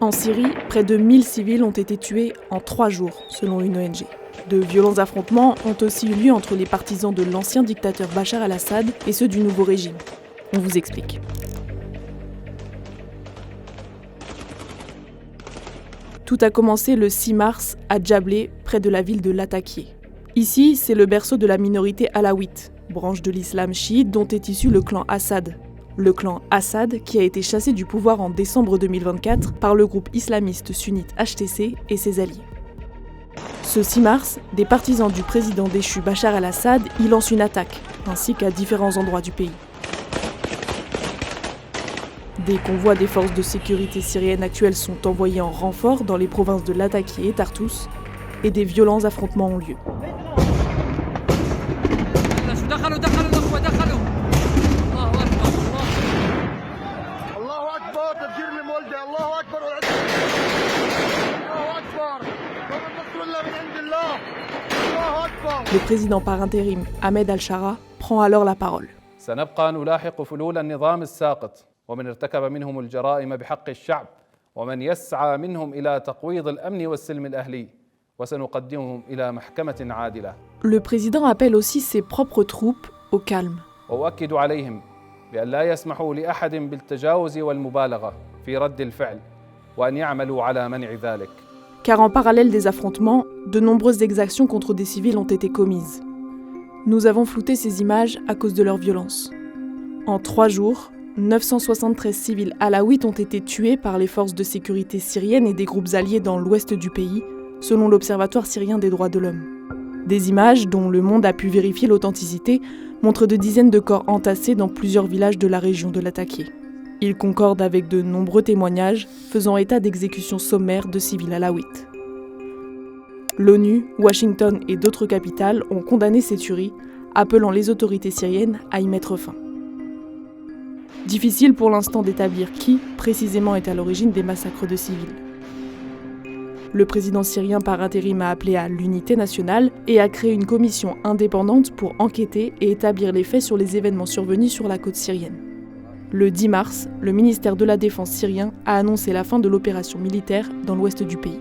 En Syrie, près de 1000 civils ont été tués en 3 jours, selon une ONG. De violents affrontements ont aussi eu lieu entre les partisans de l'ancien dictateur Bachar al-Assad et ceux du nouveau régime. On vous explique. Tout a commencé le 6 mars à Djablé, près de la ville de Latakié. Ici, c'est le berceau de la minorité alawite, branche de l'islam chiite dont est issu le clan Assad. Le clan Assad qui a été chassé du pouvoir en décembre 2024 par le groupe islamiste sunnite HTC et ses alliés. Ce 6 mars, des partisans du président déchu Bachar al-Assad y lancent une attaque, ainsi qu'à différents endroits du pays. Des convois des forces de sécurité syriennes actuelles sont envoyés en renfort dans les provinces de Latakié et Tartous, et des violents affrontements ont lieu. Le président par intérim, Ahmed al-Shara, prend alors la parole. سنبقى نلاحق فلول النظام الساقط ومن ارتكب منهم الجرائم بحق الشعب ومن يسعى منهم إلى تقويض الأمن والسلم الأهلي وسنقدمهم إلى محكمة عادلة. Le président appelle aussi ses propres troupes au calme. وأؤكد عليهم بأن لا يسمحوا لأحد بالتجاوز والمبالغة في رد الفعل وأن يعملوا على منع ذلك. Car en parallèle des affrontements, de nombreuses exactions contre des civils ont été commises. Nous avons flouté ces images à cause de leur violence. En 3 jours, 973 civils alaouites ont été tués par les forces de sécurité syriennes et des groupes alliés dans l'ouest du pays, selon l'Observatoire syrien des droits de l'homme. Des images, dont Le Monde a pu vérifier l'authenticité, montrent de dizaines de corps entassés dans plusieurs villages de la région de Latakié. Ils concordent avec de nombreux témoignages faisant état d'exécutions sommaires de civils alaouites. L'ONU, Washington et d'autres capitales ont condamné ces tueries, appelant les autorités syriennes à y mettre fin. Difficile pour l'instant d'établir qui, précisément, est à l'origine des massacres de civils. Le président syrien par intérim a appelé à l'unité nationale et a créé une commission indépendante pour enquêter et établir les faits sur les événements survenus sur la côte syrienne. Le 10 mars, le ministère de la Défense syrien a annoncé la fin de l'opération militaire dans l'ouest du pays.